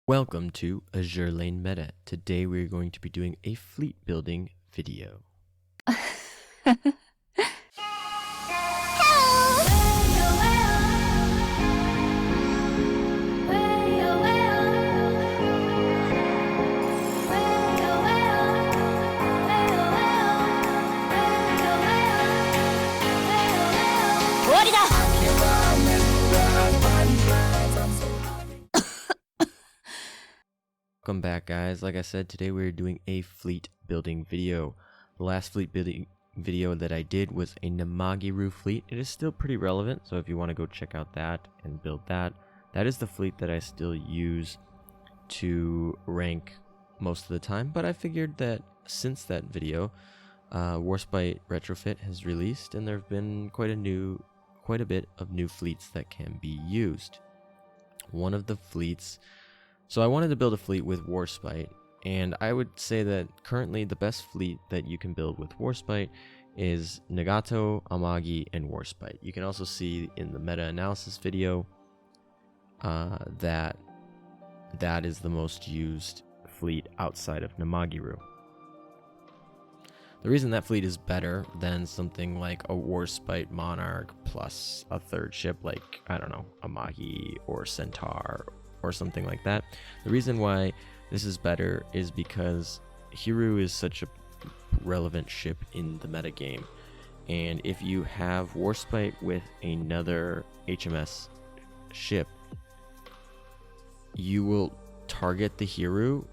Welcome to Azur Lane Meta. Today we're going to be doing a fleet building video. Welcome back, guys. Like I said, today we're doing a fleet building video. The last fleet building video that I did was a Nagato fleet. It is still pretty relevant, so if you want to go check out that and build that, that is the fleet that I still use to rank most of the time. But I figured that since that video, Warspite Retrofit has released, and there have been quite a bit of new fleets that can be used. One of the fleets. So I wanted to build a fleet with Warspite, and I would say that currently the best fleet that you can build with Warspite is Nagato, Amagi, and Warspite. You can also see in the meta-analysis video that is the most used fleet outside of Nagato. The reason that fleet is better than something like a Warspite Monarch plus a third ship like, I don't know, Amagi or Centaur or something like that. The reason why this is better is because Waryuu is such a relevant ship in the metagame, and if you have Warspite with another HMS ship, you will target the Waryuu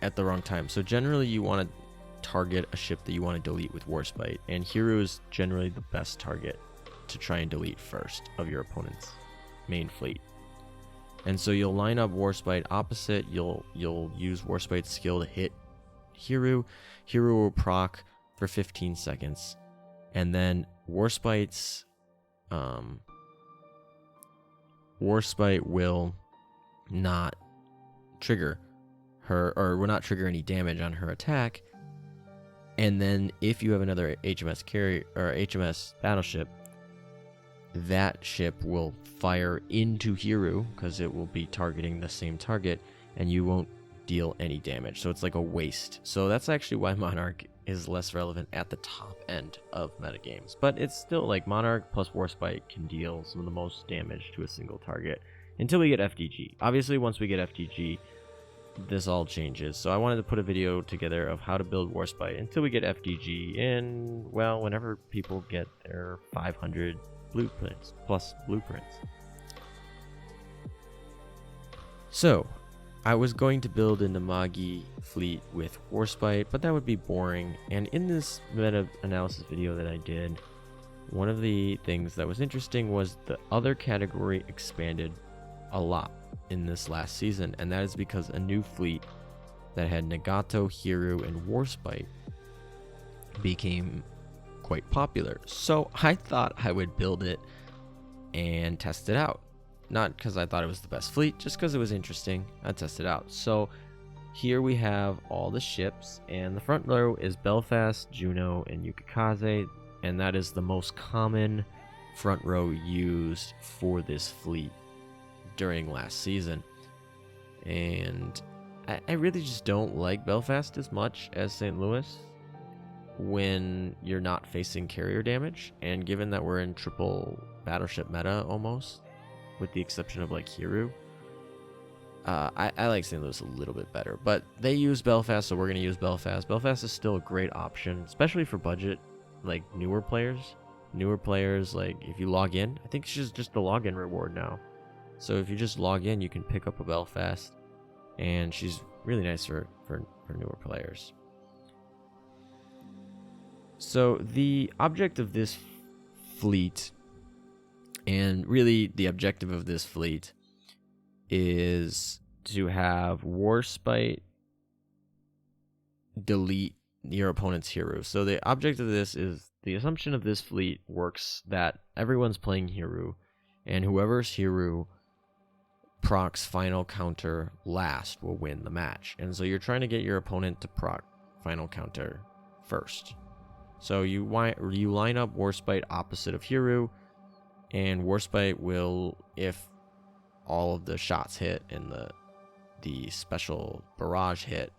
at the wrong time. So generally you want to target a ship that you want to delete with Warspite, and Waryuu is generally the best target to try and delete first of your opponent's main fleet. And so you'll line up Warspite opposite, you'll use Warspite's skill to hit Waryuu. Waryuu will proc for 15 seconds. And then Warspite will not trigger her, or will not trigger any damage on her attack. And then if you have another HMS carrier or HMS battleship, that ship will fire into Waryuu because it will be targeting the same target, and you won't deal any damage. So it's like a waste. So that's actually why Monarch is less relevant at the top end of metagames. But it's still like Monarch plus Warspite can deal some of the most damage to a single target until we get FDG. Obviously, once we get FDG, this all changes. So I wanted to put a video together of how to build Warspite until we get FDG, and well, whenever people get their 500 blueprints plus blueprints. So I was going to build a Nagato fleet with Warspite, but that would be boring. And in this meta analysis video that I did, one of the things that was interesting was the other category expanded a lot in this last season, and that is because a new fleet that had Nagato, Waryuu, and Warspite became quite popular. So I thought I would build it and test it out. Not because I thought it was the best fleet, just because it was interesting. I'd test it out. So here we have all the ships, and the front row is Belfast, Juno, and Yukikaze, and that is the most common front row used for this fleet during last season. And I really just don't like Belfast as much as St. Louis when you're not facing carrier damage, and given that we're in triple battleship meta almost, with the exception of like Waryuu, I like St. Louis a little bit better, but they use Belfast, so we're going to use Belfast. Belfast is still a great option, especially for budget, like newer players, like if you log in, I think she's just a login reward now. So if you just log in, you can pick up a Belfast, and she's really nice for newer players. So the object of this fleet, and really the objective of this fleet, is to have Warspite delete your opponent's Waryuu. So the object of this is, the assumption of this fleet works that everyone's playing Waryuu, and whoever's Waryuu procs final counter last will win the match. And so you're trying to get your opponent to proc final counter first. So you line up Warspite opposite of Waryuu, and Warspite will, if all of the shots hit and the special barrage hit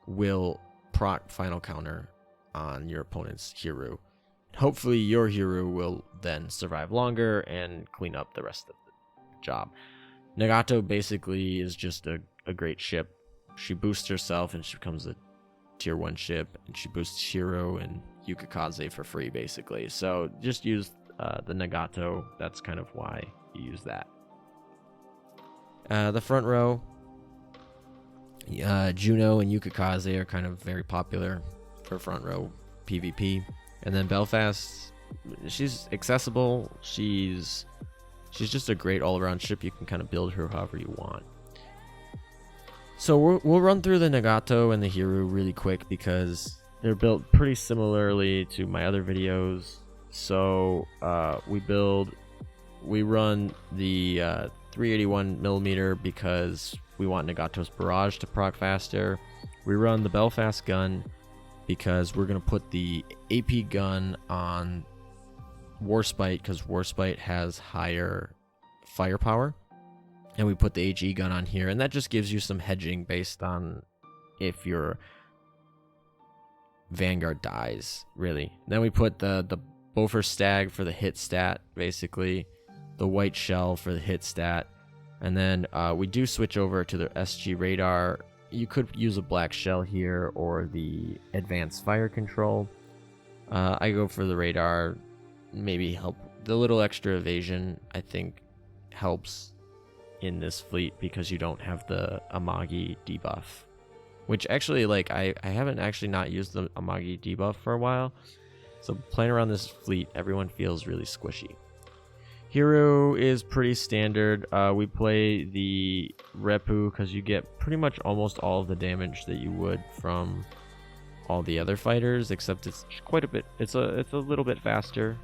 will proc final counter on your opponent's hero. Hopefully your hero will then survive longer and clean up the rest of the job. Nagato basically is just a great ship. She boosts herself and she becomes a tier 1 ship, and she boosts Hiro and Yukikaze for free basically. So just use the Nagato. That's kind of why you use that. The front row, Juno and Yukikaze are kind of very popular for front row PvP. And then Belfast, she's accessible. She's just a great all-around ship. You can kind of build her however you want. So we'll run through the Nagato and the Hiro really quick because they're built pretty similarly to my other videos. So we run the 381mm because we want Nagato's barrage to proc faster. We run the Belfast gun because we're going to put the AP gun on Warspite because Warspite has higher firepower. And we put the HE gun on here, and that just gives you some hedging based on if your Vanguard dies, really. Then we put the Boffer Stag for the hit stat, basically. The White Shell for the hit stat. And then we do switch over to the SG Radar. You could use a Black Shell here or the Advanced Fire Control. I go for the Radar. Maybe help. The little extra evasion, I think, helps in this fleet because you don't have the Amagi debuff, which actually, like, I haven't actually not used the Amagi debuff for a while, so playing around this fleet, everyone feels really squishy. Hero is pretty standard. We play the Reppu because you get pretty much almost all of the damage that you would from all the other fighters, except it's quite a bit, it's a little bit faster.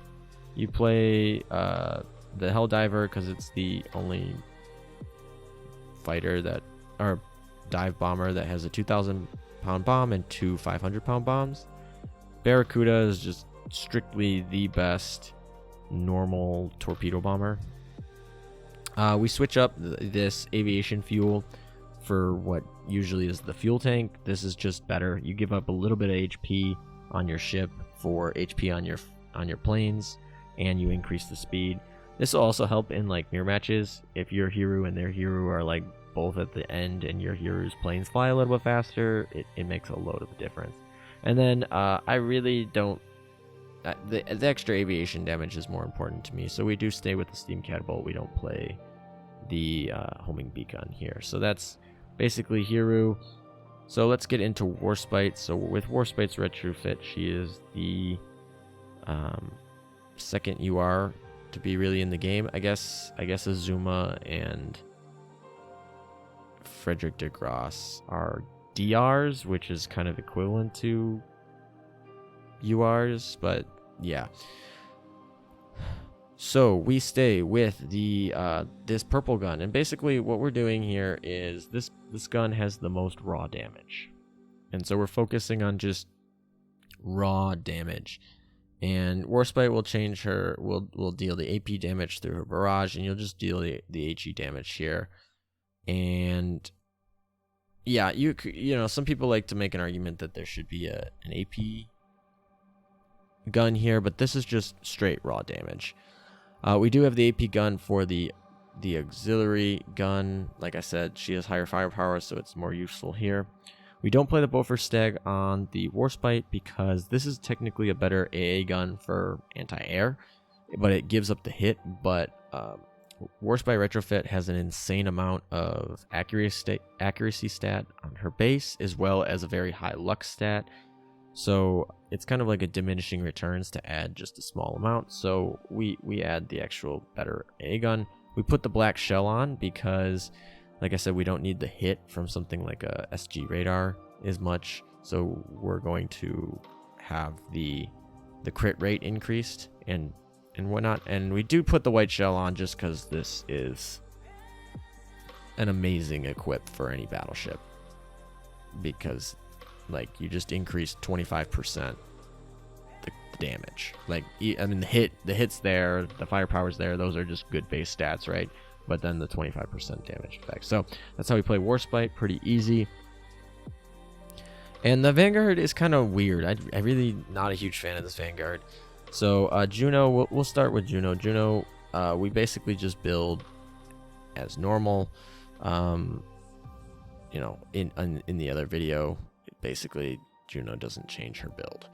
You play the Helldiver because it's the only fighter that, or dive bomber that has a 2,000-pound bomb and 2 500-pound bombs. Barracuda is just strictly the best normal torpedo bomber. We switch up this aviation fuel for what usually is the fuel tank. This is just better. You give up a little bit of HP on your ship for HP on your planes, and you increase the speed. This will also help in like mirror matches. If your hero and their hero are like both at the end and your hero's planes fly a little bit faster, it makes a load of a difference. And then I really don't, the extra aviation damage is more important to me, so we do stay with the steam catapult. We don't play the homing beacon here. So that's basically hero. So let's get into Warspite. So with Warspite's retrofit, she is the second UR to be really in the game. I guess Azuma and Frederick de Grasse are DRs, which is kind of equivalent to URs, but yeah. So we stay with the this purple gun, and basically what we're doing here is this gun has the most raw damage, and so we're focusing on just raw damage. And Warspite will change her, will deal the AP damage through her barrage, and you'll just deal the HE damage here. And yeah, you know, some people like to make an argument that there should be an AP gun here, but this is just straight raw damage. We do have the AP gun for the auxiliary gun. Like I said, she has higher firepower, so it's more useful here. We don't play the Boffer Stag on the Warspite because this is technically a better AA gun for anti-air, but it gives up the hit. But Warspite Retrofit has an insane amount of accuracy stat on her base, as well as a very high luck stat. So it's kind of like a diminishing returns to add just a small amount. So we add the actual better AA gun. We put the Black Shell on because, like I said, we don't need the hit from something like a SG Radar as much, so we're going to have the crit rate increased and whatnot. And we do put the White Shell on just because this is an amazing equip for any battleship, because like you just increase 25% the damage. Like, I mean, the hit's there, the firepower's there, those are just good base stats, right? but then the 25% damage effect. So that's how we play Warspite, pretty easy. And the Vanguard is kind of weird. I'm really not a huge fan of this Vanguard. So Juno, we'll start with Juno. Juno, we basically just build as normal. You know, in the other video, basically Juno doesn't change her build.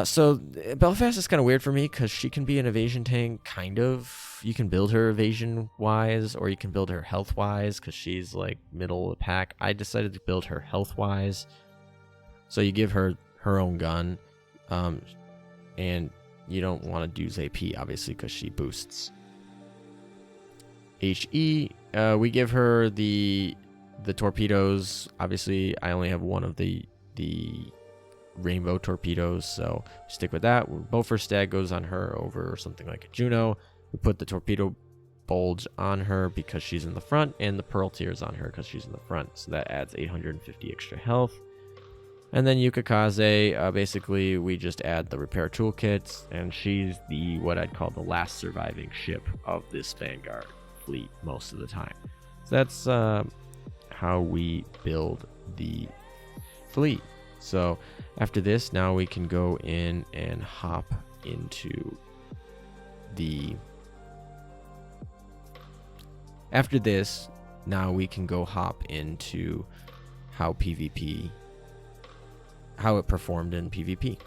So Belfast is kind of weird for me because she can be an evasion tank, kind of. You can build her evasion wise, or you can build her health wise because she's like middle of the pack. I decided to build her health wise, so you give her her own gun, and you don't want to use AP obviously because she boosts. HE, we give her the torpedoes. Obviously, I only have one of the rainbow torpedoes, so stick with that. Both her stat goes on her over something like a Juno. We put the torpedo bulge on her because she's in the front, and the pearl tears on her because she's in the front, so that adds 850 extra health. And then Yukikaze, basically we just add the repair toolkits, and she's the what I'd call the last surviving ship of this Vanguard fleet most of the time. So that's how we build the fleet. So after this, now we can go in and hop into the... After this, now we can go hop into how PvP, how it performed in PvP.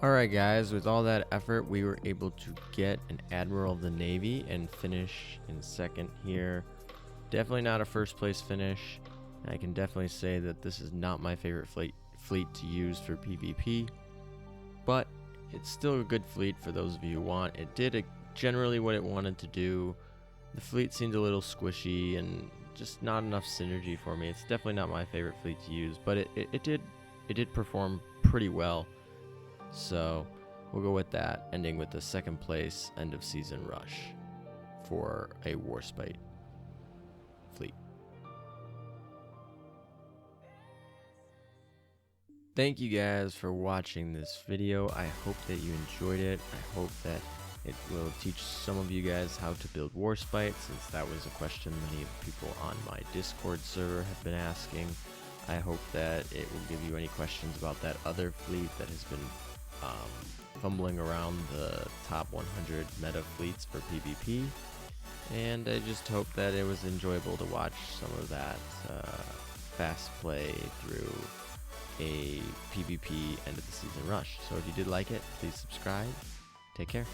Alright guys, with all that effort we were able to get an Admiral of the Navy and finish in second here. Definitely not a first place finish. I can definitely say that this is not my favorite fleet to use for PvP, but it's still a good fleet for those of you who want. It did generally what it wanted to do. The fleet seemed a little squishy and just not enough synergy for me. It's definitely not my favorite fleet to use, but it did perform pretty well. So we'll go with that, ending with the second place end of season rush for a Warspite fleet. Thank you guys for watching this video. I hope that you enjoyed it. I hope that it will teach some of you guys how to build Warspite, since that was a question many of the people on my Discord server have been asking. I hope that it will give you any questions about that other fleet that has been fumbling around the top 100 meta fleets for PvP. And I just hope that it was enjoyable to watch some of that fast play through a PvP end of the season rush. So if you did like it, please subscribe. Take care.